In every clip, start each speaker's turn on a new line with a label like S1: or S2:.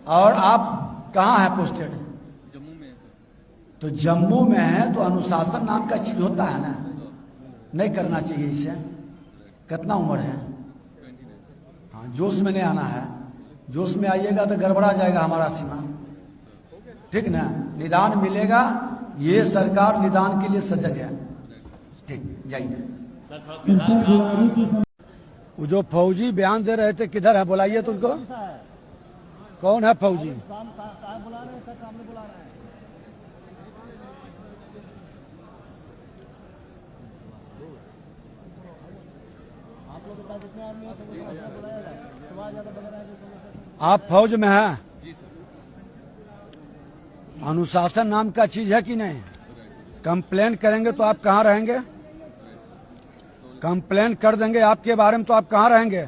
S1: और आप कहाँ हैं पोस्टेड?
S2: जम्मू में है सर।
S1: तो जम्मू में है तो अनुशासन नाम का चीज होता है ना, नहीं करना चाहिए इसे। कितना उम्र है?
S2: 29
S1: हाँ, जोश में नहीं आना है। जोश में आइएगा तो गड़बड़ा जाएगा हमारा सीमा, ठीक ना। निदान मिलेगा, ये सरकार निदान के लिए सजग है। ठीक, जाइए। वो जो फौजी बयान दे रहे थे किधर है, बुलाइए तो उनको। कौन है फौजी? आप फौज में हैं? अनुशासन नाम का चीज है कि नहीं? कंप्लेन करेंगे तो आप कहाँ रहेंगे? कंप्लेन कर देंगे आपके बारे में तो आप कहाँ रहेंगे?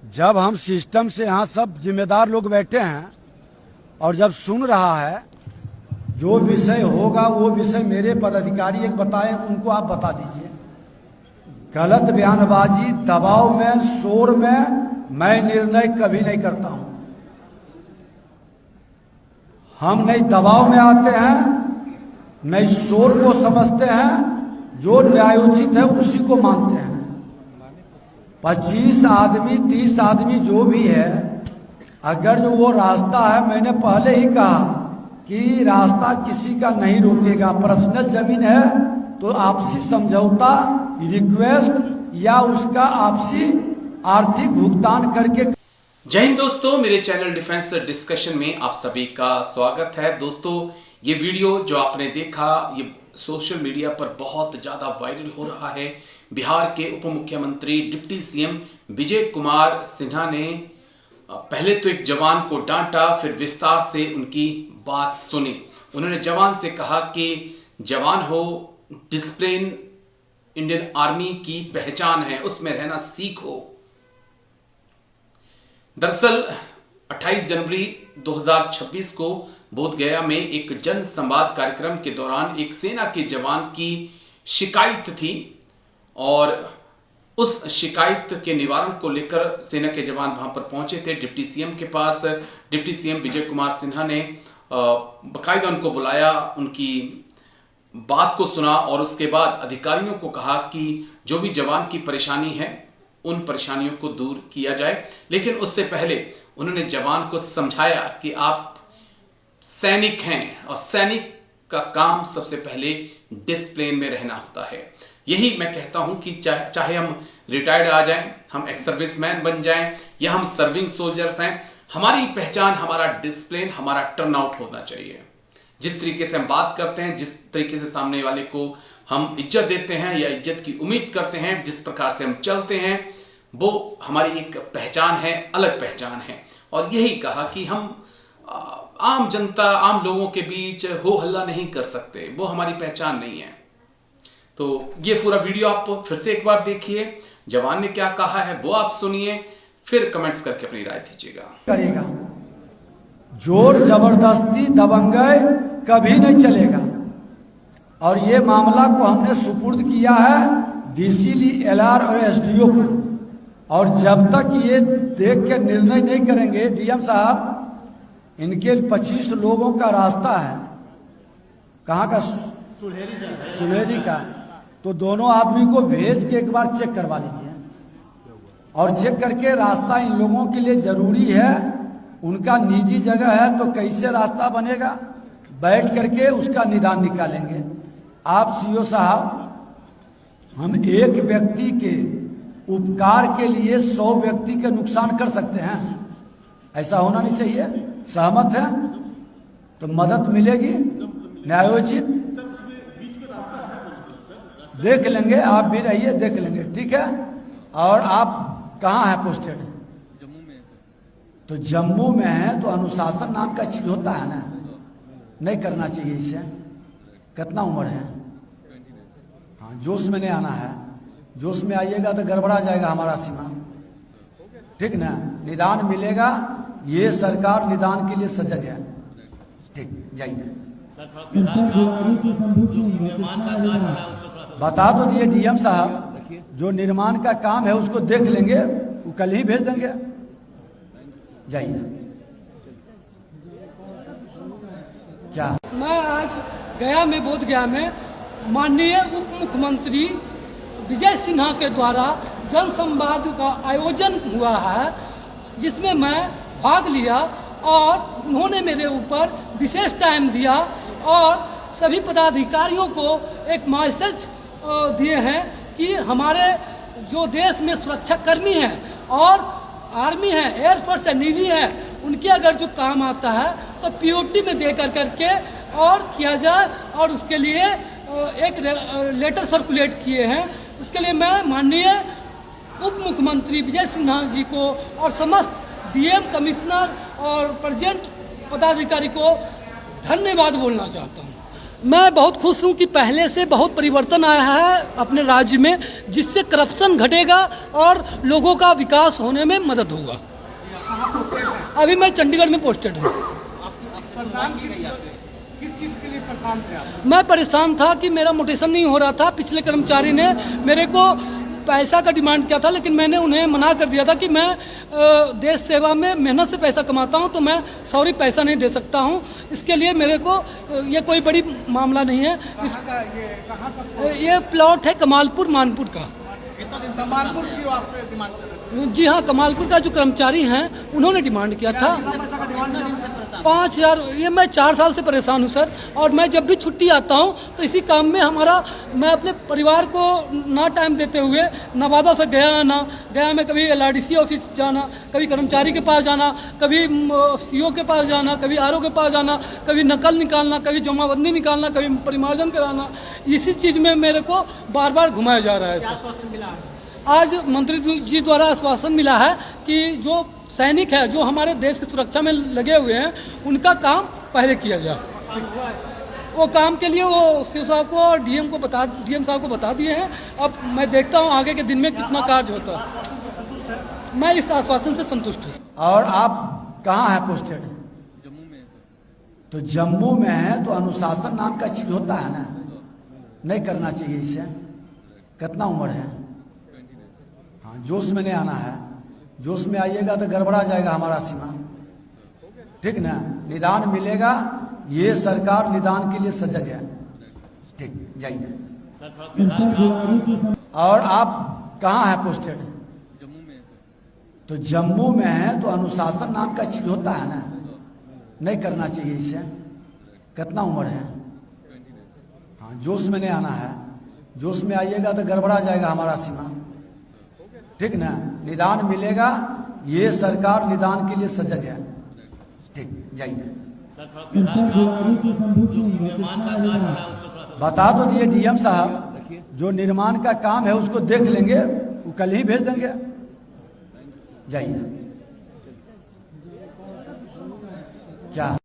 S1: जब हम सिस्टम से यहाँ सब जिम्मेदार लोग बैठे हैं और जब सुन रहा है, जो विषय होगा वो विषय मेरे पदाधिकारी एक बताए, उनको आप बता दीजिए। गलत बयानबाजी, दबाव में, शोर में मैं निर्णय कभी नहीं करता हूं। हम नहीं दबाव में आते हैं, नहीं शोर को समझते हैं, जो न्यायोचित है उसी को मानते हैं। 25 आदमी 30 आदमी जो भी है, अगर जो वो रास्ता है, मैंने पहले ही कहा कि रास्ता किसी का नहीं रोकेगा। पर्सनल जमीन है तो आपसी समझौता, रिक्वेस्ट या उसका आपसी आर्थिक भुगतान करके।
S3: जय हिंद दोस्तों, मेरे चैनल डिफेंस डिस्कशन में आप सभी का स्वागत है। दोस्तों, ये वीडियो जो आपने देखा, ये सोशल मीडिया पर बहुत ज्यादा वायरल हो रहा है। बिहार के उप मुख्यमंत्री डिप्टी सीएम विजय कुमार सिन्हा ने पहले तो एक जवान को डांटा, फिर विस्तार से उनकी बात सुनी। उन्होंने जवान से कहा कि जवान हो, डिसिप्लिन इंडियन आर्मी की पहचान है, उसमें रहना सीखो। दरअसल 28 जनवरी 2026 को बोधगया में एक जन संवाद कार्यक्रम के दौरान एक सेना के जवान की शिकायत थी और उस शिकायत के निवारण को लेकर सेना के जवान वहां पर पहुंचे थे डिप्टी सीएम के पास। डिप्टी सीएम विजय कुमार सिन्हा ने बाकायदा उनको बुलाया, उनकी बात को सुना और उसके बाद अधिकारियों को कहा कि जो भी जवान की परेशानी है उन परेशानियों को दूर किया जाए। लेकिन उससे पहले उन्होंने जवान को समझाया कि आप सैनिक हैं और सैनिक का काम सबसे पहले डिसिप्लिन में रहना होता है। यही मैं कहता हूं कि चाहे हम रिटायर्ड आ जाएं, हम एक्स सर्विसमैन बन जाएं या हम सर्विंग सोल्जर्स हैं, हमारी पहचान, हमारा डिसिप्लिन, हमारा टर्नआउट होना चाहिए। जिस तरीके से हम बात करते हैं, जिस तरीके से सामने वाले को हम इज्जत देते हैं या इज्जत की उम्मीद करते हैं, जिस प्रकार से हम चलते हैं, वो हमारी एक पहचान है, अलग पहचान है। और यही कहा कि हम आम जनता, आम लोगों के बीच हो हल्ला नहीं कर सकते, वो हमारी पहचान नहीं है। तो ये पूरा वीडियो आप फिर से एक बार देखिए, जवान ने क्या कहा है वो आप सुनिए, फिर कमेंट्स करके अपनी राय दीजिएगा।
S1: करेगा जोर जबरदस्ती, दबंगई कभी नहीं चलेगा। और ये मामला को हमने सुपुर्द किया है डीसी, एलआर और एसडीओ को। और जब तक ये देख के निर्णय नहीं करेंगे डीएम साहब, इनके 25 लोगों का रास्ता है, कहाँ का? सुलेरी का। तो दोनों आदमी को भेज के एक बार चेक करवा लीजिए और चेक करके रास्ता इन लोगों के लिए जरूरी है, उनका निजी जगह है तो कैसे रास्ता बनेगा, बैठ करके उसका निदान निकालेंगे। आप सीओ साहब, हम एक व्यक्ति के उपकार के लिए 100 व्यक्ति के नुकसान कर सकते हैं, ऐसा होना नहीं चाहिए। सहमत है तो मदद मिलेगी न्यायोचित, देख लेंगे। आप भी रहिए, देख लेंगे, ठीक है। और आप कहाँ हैं पोस्टेड?
S2: जम्मू में है सर।
S1: तो जम्मू में है तो अनुशासन नाम का चीज होता है ना, नहीं करना चाहिए इसे। कितना उम्र है?
S2: 29
S1: हाँ, जोश में नहीं आना है। जोश में आइएगा तो गड़बड़ा जाएगा हमारा सीमा, ठीक ना। निदान मिलेगा, ये सरकार निदान के लिए सजग है। ठीक, जाइए। बता तो दिए डीएम साहब, जो निर्माण का काम है उसको देख लेंगे, वो कल ही भेज देंगे। जाइए। क्या
S4: मैं आज गया में बोध गया में माननीय उप मुख्यमंत्री विजय सिन्हा के द्वारा जन संवाद का आयोजन हुआ है, जिसमें मैं भाग लिया और उन्होंने मेरे ऊपर विशेष टाइम दिया और सभी पदाधिकारियों को एक मैसेज दिए हैं कि हमारे जो देश में सुरक्षा कर्मी हैं और आर्मी है, एयरफोर्स है, नेवी है, उनके अगर जो काम आता है तो पीओटी में दे करके और किया जाए, और उसके लिए एक लेटर सर्कुलेट किए हैं। उसके लिए मैं माननीय उप मुख्यमंत्री विजय सिन्हा जी को और समस्त डीएम, कमिश्नर और प्रेजेंट पदाधिकारी को धन्यवाद बोलना चाहता हूँ। मैं बहुत खुश हूँ कि पहले से बहुत परिवर्तन आया है अपने राज्य में, जिससे करप्शन घटेगा और लोगों का विकास होने में मदद होगा। अभी मैं चंडीगढ़ में पोस्टेड हूँ।
S5: किस चीज़ के लिए परेशान थे आप?
S4: मैं परेशान था कि मेरा मोटेशन नहीं हो रहा था। पिछले कर्मचारी ने मेरे को पैसा का डिमांड किया था, लेकिन मैंने उन्हें मना कर दिया था कि मैं देश सेवा में मेहनत से पैसा कमाता हूं, तो मैं सॉरी पैसा नहीं दे सकता हूं। इसके लिए मेरे को ये कोई बड़ी मामला नहीं है। ये प्लॉट है कमालपुर मानपुर का।
S5: इतना दिन से मानपुर क्यों आपसे डिमांड कर रहे थे?
S4: जी हाँ, कमालपुर का जो कर्मचारी हैं उन्होंने डिमांड किया था 5,000। ये मैं 4 साल से परेशान हूँ सर, और मैं जब भी छुट्टी आता हूँ तो इसी काम में मैं अपने परिवार को ना टाइम देते हुए नवादा से गया में कभी LRDC ऑफिस जाना, कभी कर्मचारी के पास जाना, कभी CO के पास जाना, कभी RO के पास जाना, कभी नकल निकालना, कभी जमाबंदी निकालना, कभी परिमार्जन कराना। इसी चीज़ में मेरे को बार बार घुमाया जा रहा है सर। आज मंत्री जी द्वारा आश्वासन मिला है कि जो सैनिक है, जो हमारे देश की सुरक्षा में लगे हुए हैं, उनका काम पहले किया जाए। वो काम के लिए वो CO साहब को और DM साहब को बता दिए हैं। अब मैं देखता हूँ आगे के दिन में कितना कार्य होता है। मैं इस आश्वासन से संतुष्ट हूँ।
S1: और आप कहाँ हैं पोस्टेड?
S2: जम्मू में है सर।
S1: तो जम्मू में है तो अनुशासन नाम का चीज होता है ना, नहीं करना चाहिए इसे। कितना उम्र है?
S2: 29
S1: हाँ, जोश में नहीं आना है। जोश में आइएगा तो गड़बड़ा जाएगा हमारा सीमा, ठीक ना। निदान मिलेगा, ये सरकार निदान के लिए सजग है। ठीक, जाइए। और आप कहाँ हैं पोस्टेड?
S2: जम्मू में है सर।
S1: तो जम्मू में है तो अनुशासन नाम का चीज होता है ना, नहीं करना चाहिए इसे। कितना उम्र है?
S2: 29
S1: हाँ, जोश में नहीं आना है। जोश में आइएगा तो गड़बड़ा जाएगा हमारा सीमा, ठीक ना। निदान मिलेगा, ये सरकार निदान के लिए सजग है। ठीक, जाइए। बता दो दिए DM साहब, जो निर्माण का काम है उसको देख लेंगे, वो कल ही भेज देंगे। जाइए। क्या